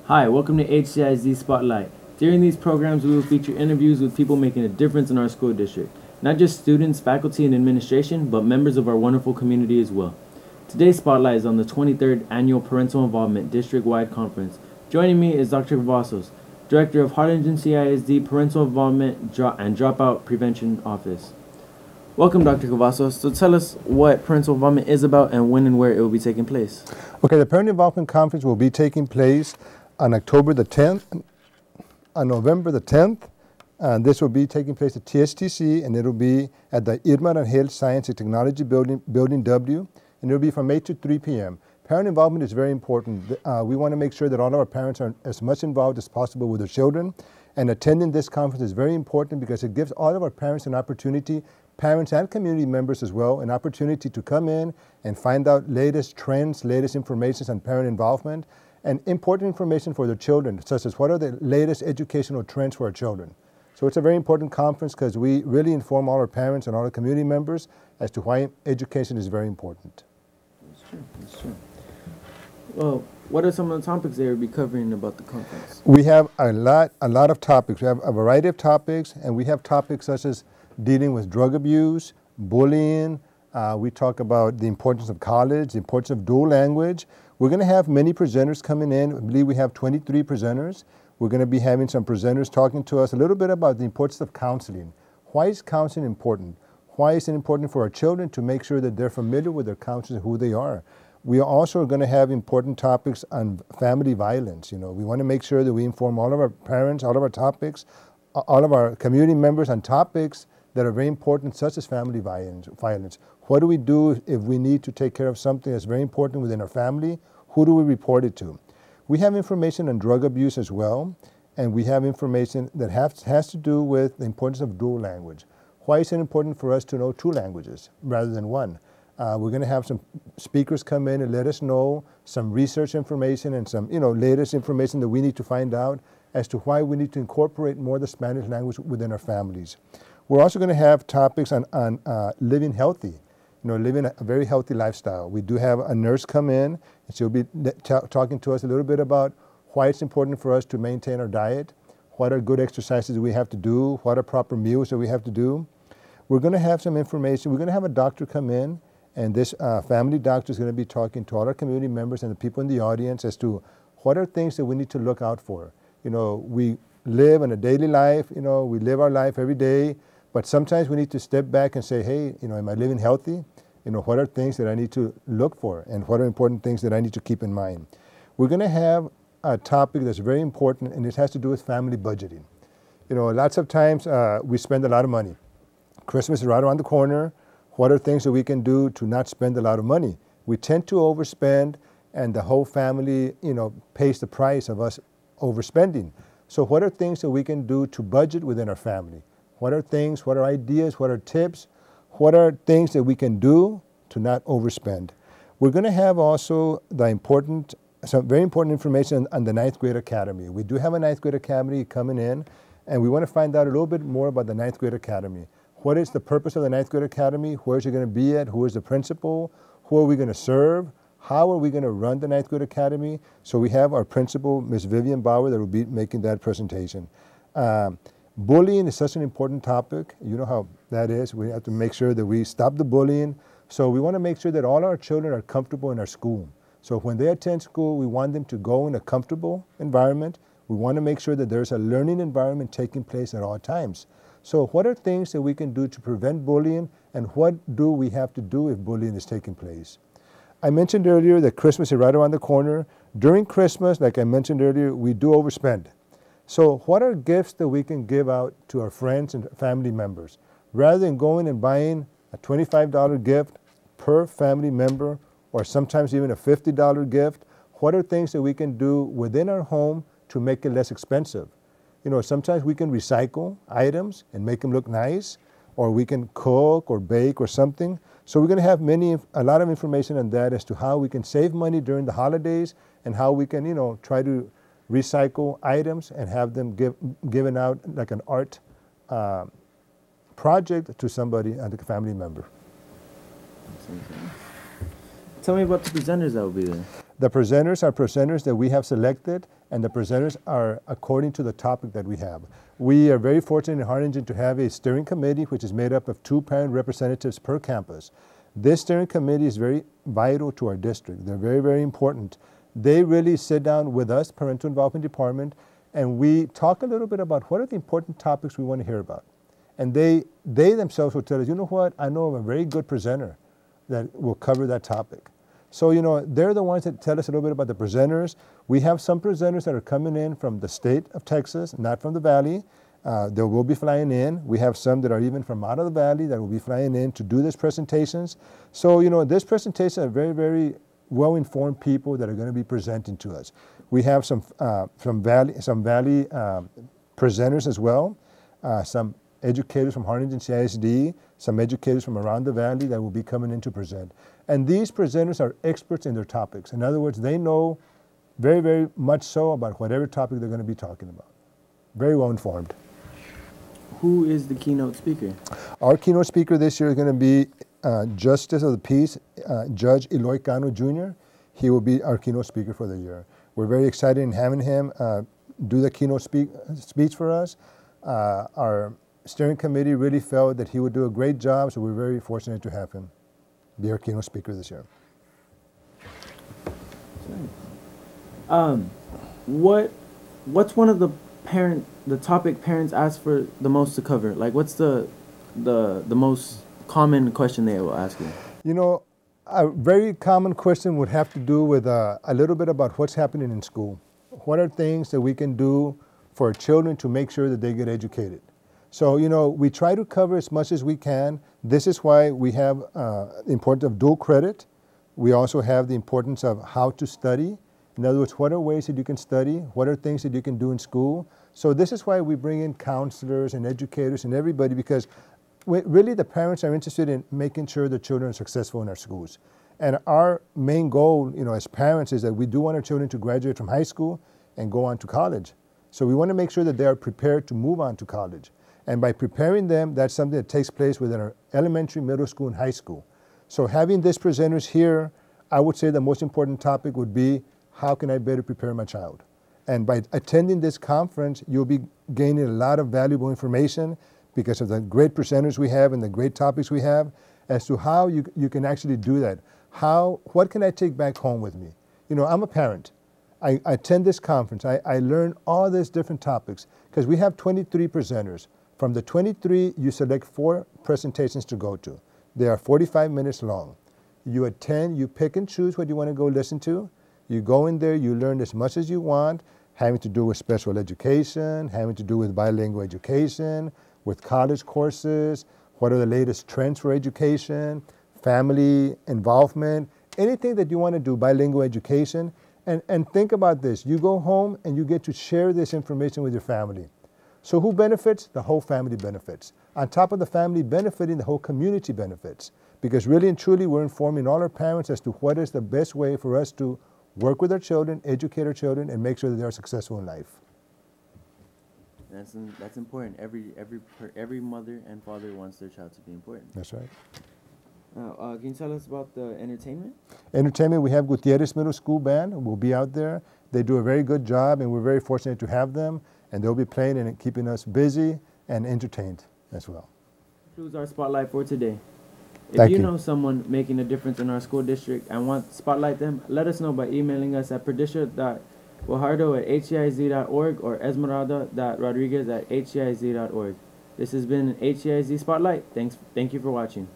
Hi, welcome to HCISD Spotlight. During these programs, we will feature interviews with people making a difference in our school district. Not just students, faculty, and administration, but members of our wonderful community as well. Today's Spotlight is on the 23rd Annual Parental Involvement District-Wide Conference. Joining me is Dr. Cavazos, Director of Harlingen HCISD Parental Involvement and Dropout Prevention Office. Welcome, Dr. Cavazos. So tell us what parental involvement is about and when and where it will be taking place. Okay, the Parent Involvement Conference will be taking place on October the 10th, on November the 10th, and this will be taking place at TSTC, and it'll be at the Irma Rangel Science and Technology Building W, and it'll be from 8 to 3 p.m. Parent involvement is very important. We want to make sure that all of our parents are as much involved as possible with their children, and attending this conference is very important because it gives all of our parents an opportunity, parents and community members as well, an opportunity to come in and find out latest trends, latest information on parent involvement, and important information for their children, such as what are the latest educational trends for our children. So it's a very important conference because we really inform all our parents and all our community members as to why education is very important. That's true, that's true. Well, what are some of the topics they will be covering about the conference? We have a lot of topics. We have a variety of topics, and we have topics such as dealing with drug abuse, bullying. We talk about the importance of college, the importance of dual language. We're going to have many presenters coming in. I believe we have 23 presenters. We're going to be having some presenters talking to us a little bit about the importance of counseling. Why is counseling important? Why is it important for our children to make sure that they're familiar with their counselors and who they are? We are also going to have important topics on family violence. You know, we want to make sure that we inform all of our parents, all of our topics, all of our community members on topics that are very important, such as family violence. What do we do if we need to take care of something that's very important within our family? Who do we report it to? We have information on drug abuse as well, and we have information that has to do with the importance of dual language. Why is it important for us to know 2 languages rather than 1? We're going to have some speakers come in and let us know some research information and some latest information that we need to find out as to why we need to incorporate more of the Spanish language within our families. We're also going to have topics on living healthy, living a very healthy lifestyle. We do have a nurse come in, and she'll be talking to us a little bit about why it's important for us to maintain our diet, what are good exercises we have to do, what are proper meals that we have to do. We're going to have some information. We're going to have a doctor come in, and this family doctor is going to be talking to all our community members and the people in the audience as to what are things that we need to look out for. We live in a daily life, we live our life every day, but sometimes we need to step back and say, hey, am I living healthy? What are things that I need to look for, and what are important things that I need to keep in mind? We're going to have a topic that's very important, and it has to do with family budgeting. Lots of times we spend a lot of money. Christmas is right around the corner. What are things that we can do to not spend a lot of money? We tend to overspend, and the whole family, pays the price of us overspending. So what are things that we can do to budget within our family? What are things, what are ideas, what are tips, what are things that we can do to not overspend? We're going to have also some very important information on the 9th grade academy. We do have a 9th grade academy coming in, and we want to find out a little bit more about the 9th grade academy. What is the purpose of the 9th grade academy? Where is it going to be at? Who is the principal? Who are we going to serve? How are we going to run the 9th grade academy? So we have our principal, Ms. Vivian Bauer, that will be making that presentation. Bullying is such an important topic. You know how that is. We have to make sure that we stop the bullying. So we want to make sure that all our children are comfortable in our school. So when they attend school, we want them to go in a comfortable environment. We want to make sure that there's a learning environment taking place at all times. So what are things that we can do to prevent bullying, and what do we have to do if bullying is taking place? I mentioned earlier that Christmas is right around the corner. During Christmas, like I mentioned earlier, we do overspend. So what are gifts that we can give out to our friends and family members? Rather than going and buying a $25 gift per family member, or sometimes even a $50 gift, what are things that we can do within our home to make it less expensive? Sometimes we can recycle items and make them look nice, or we can cook or bake or something. So we're going to have a lot of information on that as to how we can save money during the holidays, and how we can, try to recycle items and have them given out like an art project to somebody, like a family member. Tell me about the presenters that will be there. The presenters are presenters that we have selected, and the presenters are according to the topic that we have. We are very fortunate in Harlingen to have a steering committee which is made up of 2 parent representatives per campus. This steering committee is very vital to our district. They're very, very important. They really sit down with us, Parental Involvement Department, and we talk a little bit about what are the important topics we want to hear about. And they themselves will tell us, you know what, I know of a very good presenter that will cover that topic. So, you know, they're the ones that tell us a little bit about the presenters. We have some presenters that are coming in from the state of Texas, not from the Valley. They will be flying in. We have some that are even from out of the Valley that will be flying in to do these presentations. So, you know, this presentation are very, very well-informed people that are going to be presenting to us. We have some Valley presenters as well, some educators from Harlingen HCISD, some educators from around the Valley that will be coming in to present. And these presenters are experts in their topics. In other words, they know very, very much so about whatever topic they're going to be talking about. Very well informed. Who is the keynote speaker? Our keynote speaker this year is going to be Justice of the Peace, Judge Eloy Cano Jr. He will be our keynote speaker for the year. We're very excited in having him do the keynote speech for us. Our steering committee really felt that he would do a great job, so we're very fortunate to have him be our keynote speaker this year. What's one of the topic parents ask for the most to cover? Like, what's the most common question they will ask you? You know, a very common question would have to do with a little bit about what's happening in school. What are things that we can do for children to make sure that they get educated? So, you know, we try to cover as much as we can. This is why we have the importance of dual credit. We also have the importance of how to study. In other words, what are ways that you can study? What are things that you can do in school? So this is why we bring in counselors and educators and everybody, because really the parents are interested in making sure the children are successful in our schools. And our main goal, you know, as parents is that we do want our children to graduate from high school and go on to college. So we want to make sure that they are prepared to move on to college. And by preparing them, that's something that takes place within our elementary, middle school, and high school. So having these presenters here, I would say the most important topic would be, how can I better prepare my child? And by attending this conference, you'll be gaining a lot of valuable information because of the great presenters we have and the great topics we have as to how you can actually do that. What can I take back home with me? You know, I'm a parent. I attend this conference. I learn all these different topics because we have 23 presenters. From the 23, you select 4 presentations to go to. They are 45 minutes long. You attend, you pick and choose what you want to go listen to. You go in there, you learn as much as you want, having to do with special education, having to do with bilingual education, with college courses, what are the latest trends for education, family involvement, anything that you want to do, bilingual education. And think about this, you go home and you get to share this information with your family. So who benefits? The whole family benefits. On top of the family benefiting, the whole community benefits. Because really and truly, we're informing all our parents as to what is the best way for us to work with our children, educate our children, and make sure that they are successful in life. That's important. Every mother and father wants their child to be important. That's right. Can you tell us about the entertainment? Entertainment, we have Gutierrez Middle School Band. We'll be out there. They do a very good job, and we're very fortunate to have them. And they'll be playing and keeping us busy and entertained as well. That concludes our Spotlight for today. Thank If you you know someone making a difference in our school district and want to spotlight them, let us know by emailing us at patricia.guajardo@hcisd.org or esmeralda.rodriguez@hcisd.org. This has been an HCISD Spotlight. Thank you for watching.